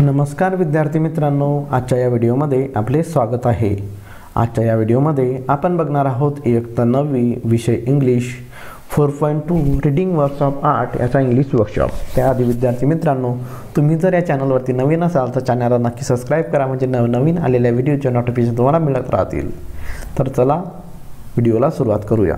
नमस्कार विद्यार्थी मित्रांनो, आजच्या या व्हिडिओमध्ये आपले स्वागत आहे। आजच्या या व्हिडिओमध्ये आपण बघणार आहोत इयत्ता 9वी विषय इंग्लिश 4.2 रीडिंग वर्कशॉप 8 याचा इंग्लिश वर्कशॉप। त्याआधी विद्यार्थी मित्रांनो, तुम्ही जर या चॅनलवरती नवीन असाल तर चॅनलला नक्की सबस्क्राइब करा, म्हणजे नवनवीन आलेल्या व्हिडिओचे नोटिफिकेशन तुम्हाला मिळत राहतील। तर चला व्हिडिओला सुरुवात करूया।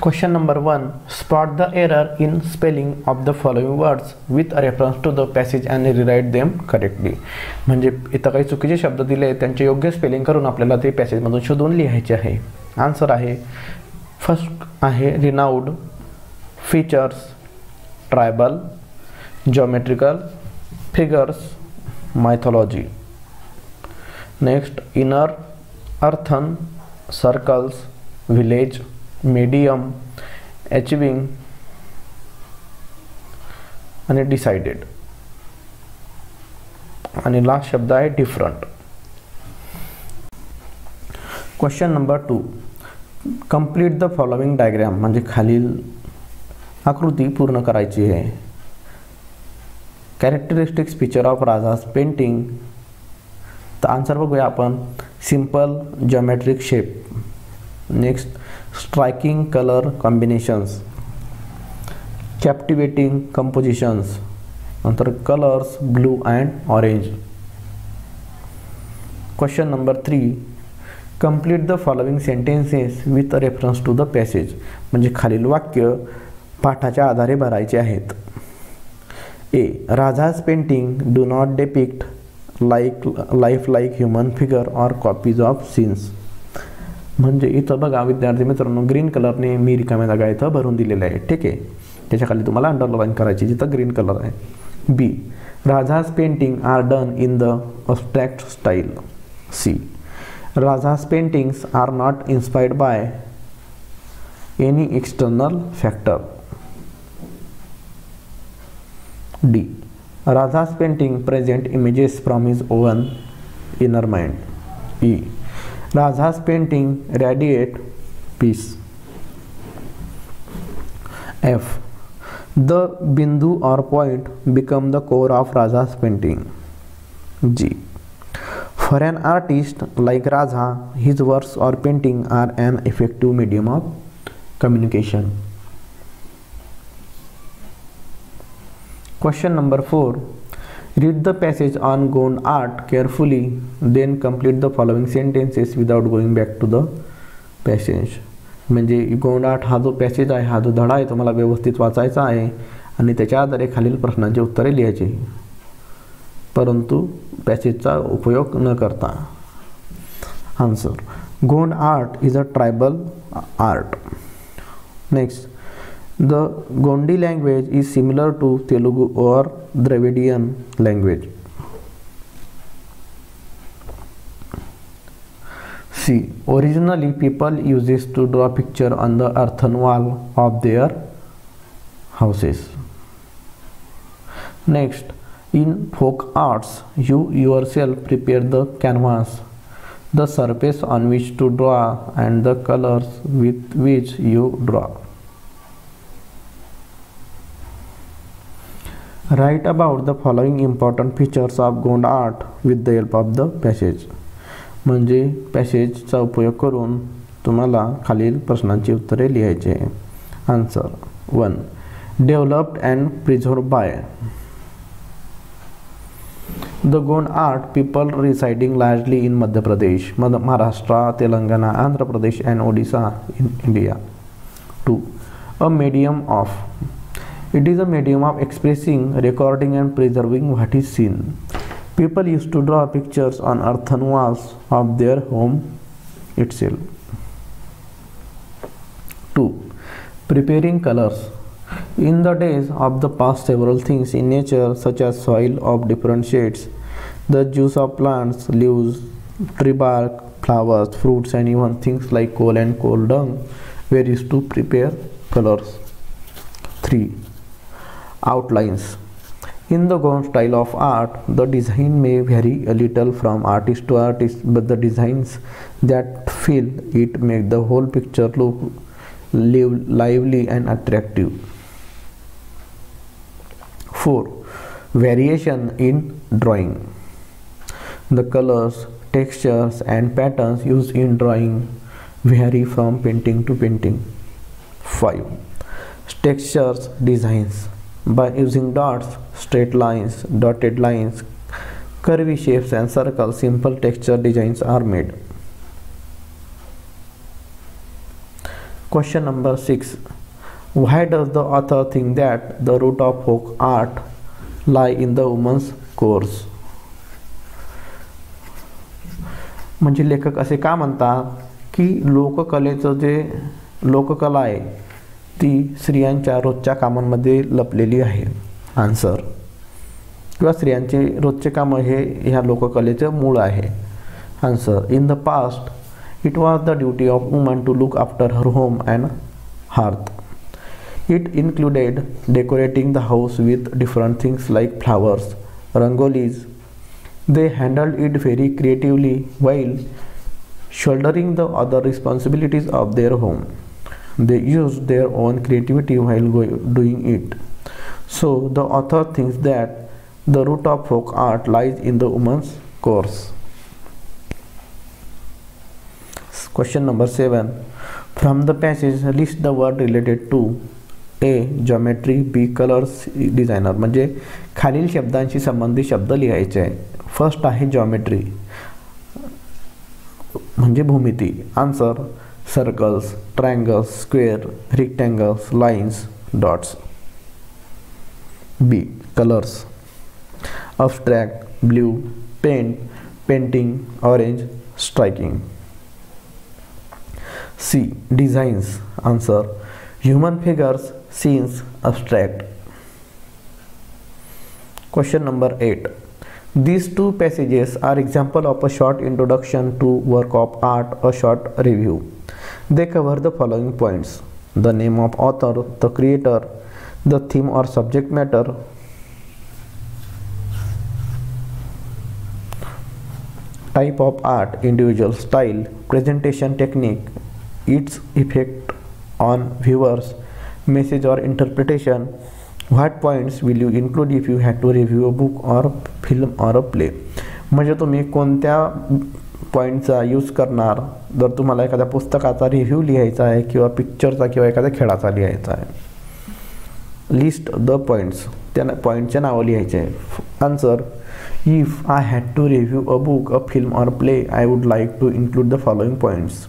Question number 1. Spot the error in spelling of the following words with a reference to the passage and rewrite them correctly. म्हणजे इथं काही चुकीचे शब्द दिले, त्यांचे योग्य स्पेलिंग करून आपल्याला ते पॅसेजमधून शोधून लिहायचे आहे। आन्सर आहे फर्स्ट आहे renowned, features, tribal, geometrical, figures, mythology. Next inner, earthen, circles, village, medium, achieving आणि डिसाइडेड। आणि लास्ट शब्द आहे different. Question number 2. Complete the following diagram, म्हणजे खालील आकृती पूर्ण करायची आहे। Characteristics feature of rajas painting, तर आन्सर बघूया आपण। Simple geometric shape, next striking color combinations, captivating compositions, नंतर colors blue and orange। Question number 3. Complete the following sentences with a reference to the passage, म्हणजे खालील वाक्य पाठाच्या आधारे भरायचे आहेत। A. Raja's painting do not depict life like human figure or copies of scenes, म्हणजे इथं बघा विद्यार्थी मित्रांनो, ग्रीन कलरने मी रिकाम्या जागा इथं भरून दिलेल्या आहे, ठीक आहे। त्याच्या खाली तुम्हाला अंडरलाईन करायची जिथं ग्रीन कलर आहे। B. Raja's painting are done in the abstract style. C. Raja's paintings are not inspired by any external factor. D. Raja's painting present images from his own inner mind. E. Raja's painting radiate peace। F. The bindu or point become the core of Raja's painting। G. For an artist like Raja, his works or painting are an effective medium of communication। Question number 4. Read the passage on Gond art carefully, then complete the following sentences without going back to the passage। म्हणजे Gond art हा जो passage आहे, हा जो धडा आहे, तो मला व्यवस्थित वाचायचा आहे आणि त्याच्या आधारे खालील प्रश्नांची उत्तरे लिहायची, परंतु पॅसेजचा उपयोग न करता। Answer Gond art is a tribal art. Next, the Gondi language is similar to Telugu or Dravidian language। C. Originally people used to draw picture on the earthen wall of their houses। Next, in folk arts you yourself prepare the canvas, the surface on which to draw and the colors with which you draw। Write about the following important features of Gond art with the help of the passage। म्हणजे पॅसेजचा उपयोग करून तुम्हाला खालील प्रश्नांची उत्तरे लिहायची आहे। Answer 1. Developed and preserved by the Gond art people residing largely in Madhya Pradesh, Maharashtra, Telangana, Andhra Pradesh and Odisha in India. 2. A medium of, it is a medium of expressing, recording and preserving what is seen। People used to draw pictures on earthen walls of their home itself। 2. Preparing colors, in the days of the past several things in nature such as soil of different shades, the juice of plants, leaves, tree bark, flowers, fruits and even things like coal and coal dung were used to prepare colors। 3. Outlines, in the Gond style of art the design may vary a little from artist to artist, but the designs that fill it make the whole picture look lively and attractive। 4. Variation in drawing. The colors, textures and patterns used in drawing vary from painting to painting. 5. Textures designs. By using dots, straight lines, dotted lines, curvy shapes and circles, simple texture designs are made. Question number 6. Why does the author think that the root of folk art lie in the women's course? म्हणजे लेखक असे का म्हणतात की लोककलेचं जे लोककला आहे ती स्त्रियांच्या रोजच्या कामांमध्ये लपलेली आहे. आन्सर, किंवा स्त्रियांचे रोजचे काम हे ह्या लोककलेचे मूळ आहे. Answer, in the past it was the duty of woman to look after her home and hearth. It included decorating the house with different things like flowers, rangolis. They handled it very creatively while shouldering the other responsibilities of their home. They used their own creativity while doing it. So the author thinks that the root of folk art lies in the woman's course. Question number 7. From the passage, list the word related to A. Geometry, B. Colors, designer. म्हणजे खालील शब्दांशी संबंधित शब्द लिहायचे आहे. First आहे geometry म्हणजे भूमिती. Answer, circles, triangles, square, rectangles, lines, dots. B. Colours, abstract, blue, paint, painting, orange, striking. C. Designs. Answer, human figures, scenes, abstract. Question number 8. These two passages are example of a short introduction to work of art, a short review. They cover the following points: the name of author, the creator, the theme or subject matter, type of art, individual style, presentation technique, its effect on viewers, message or interpretation. What points will you include if you had to review a book or film or a play? म्हणजे तुम्ही कोणत्या पॉईंटचा use करणार जर तुम्हाला एखाद्या पुस्तकाचा review लिहायचा आहे किंवा पिक्चरचा किंवा एखाद्या खेळाचा लिहायचा आहे. लिस्ट द पॉईंट्स, त्या पॉईंटचे नावं लिहायचे आहे. Answer, if I had to review a book, a film or play, I would like to include the following points: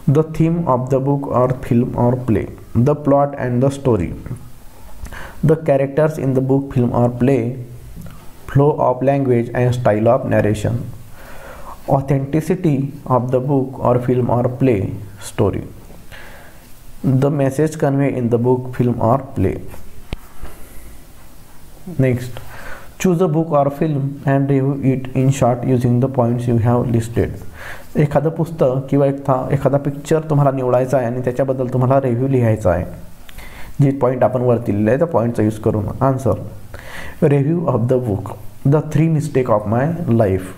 the theme of the book or film or play, the plot and the story, the characters in the book, film or play, flow of language and style of narration, authenticity of the book or film or play, story, the message conveyed in the book, film or play. Next, choose a book or film and review it in short using the points you have listed. एखादं पुस्तक किंवा एखादा picture तुम्हाला निवडायचा आहे आणि त्याच्याबद्दल तुम्हाला रिव्ह्यू लिहायचा आहे. जे पॉईंट आपण वरती लिहिले आहे त्या पॉईंटचा यूज करून. Answer, review of the book, the 3 mistake of my life.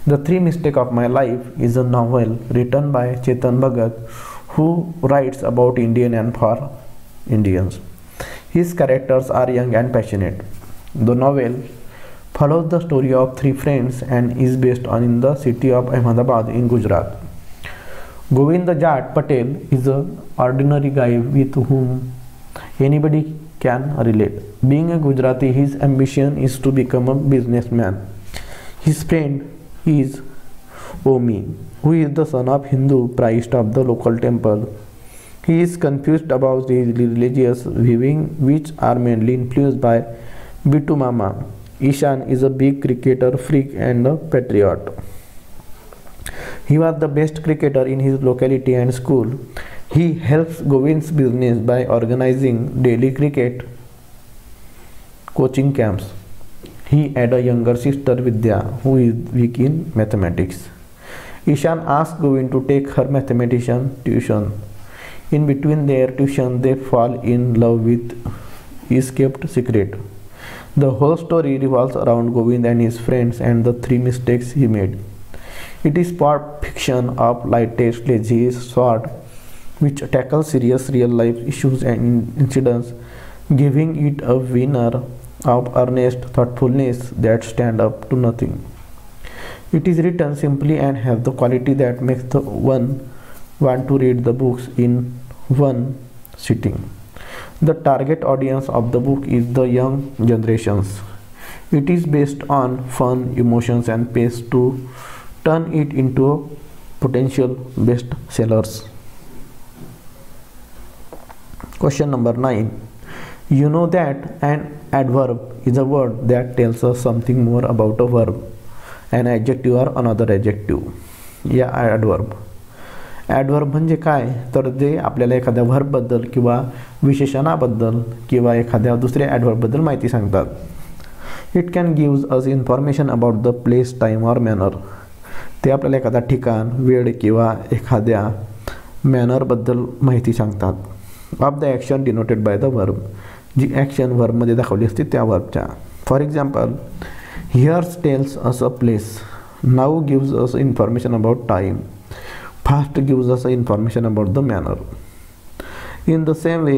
The 3 mistake of my life is a novel written by Chetan Bhagat who writes about Indian and for Indians. His characters are young and passionate. The novel follows the story of 3 friends and is based on in the city of Ahmedabad in Gujarat. Govind Jat Patel is an ordinary guy with whom anybody can relate. Being a Gujarati, his ambition is to become a businessman. His friend is Omi, who is the son of Hindu priest of the local temple. He is confused about his religious views, which are mainly influenced by Bittu Mama. Ishan is a big cricketer freak and a patriot. He was the best cricketer in his locality and school. He helps Govind's business by organizing daily cricket coaching camps. He had a younger sister Vidya who is weak in mathematics. Ishan asks Govind to take her mathematician tuition. In between their tuition they fall in love with is kept secret. The whole story revolves around Govind and his friends and the 3 mistakes he made. It is part fiction of lightest, lazy sort which tackles serious real life issues and incidents giving it a winner of earnest thoughtfulness that stand up to nothing. It is written simply and have the quality that makes the one want to read the books in one sitting. The target audience of the book is the young generations. It is based on fun, emotions and pace to turn it into a potential bestsellers. Question number 9. You know that an adverb is a word that tells us something more about a verb, an adjective or another adjective. या adverb म्हणजे काय, तर जे आपल्याला एखाद्या व्हर्बबद्दल किंवा विशेषणाबद्दल किंवा एखाद्या दुसऱ्या ॲडवर्बबद्दल माहिती सांगतात. It can gives us information about the place, time or manner. ते आपल्याला एखादा ठिकाण, वेळ किंवा एखाद्या मॅनरबद्दल माहिती सांगतात. Of the action denoted by the verb. जी ॲक्शन वर्बमध्ये दाखवली असते त्या वर्बच्या. For example, here's tells us a place. Now gives us information about time. Fast gives us information about the manner. In the same way,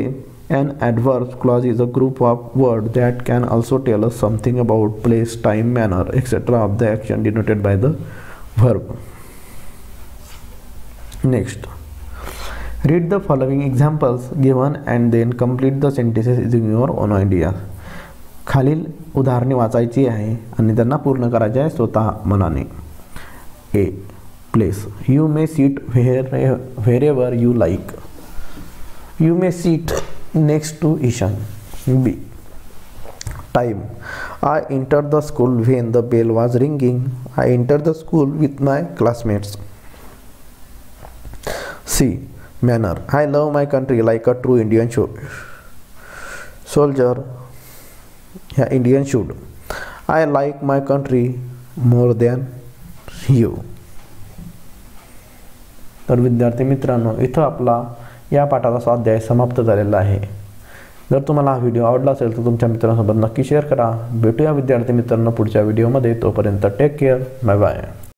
an adverb clause is a group of words that can also tell us something about place, time, manner, etc. of the action denoted by the verb. Next, read the following examples given and then complete the sentences using your own ideas. खालील उदाहरणे वाचायची आहे आणि त्यांना पूर्ण करायचे आहे स्वतः मनाने. A. Place. You may sit wherever you like. You may sit next to Ishan. B. Time. I entered the school when the bell was ringing. I entered the school with my classmates. C. Manner. I love my country like a true Indian soldier. Yeah, Indian should. I like my country more than you. तर विद्यार्थी मित्रांनो, इथं आपला या पाठाचा स्वाध्याय समाप्त झालेला आहे. जर तुम्हाला हा व्हिडिओ आवडला असेल तर तुमच्या मित्रांसोबत नक्की शेअर करा. भेटूया विद्यार्थी मित्रांनो पुढच्या व्हिडिओमध्ये. तोपर्यंत टेक केअर. Bye bye.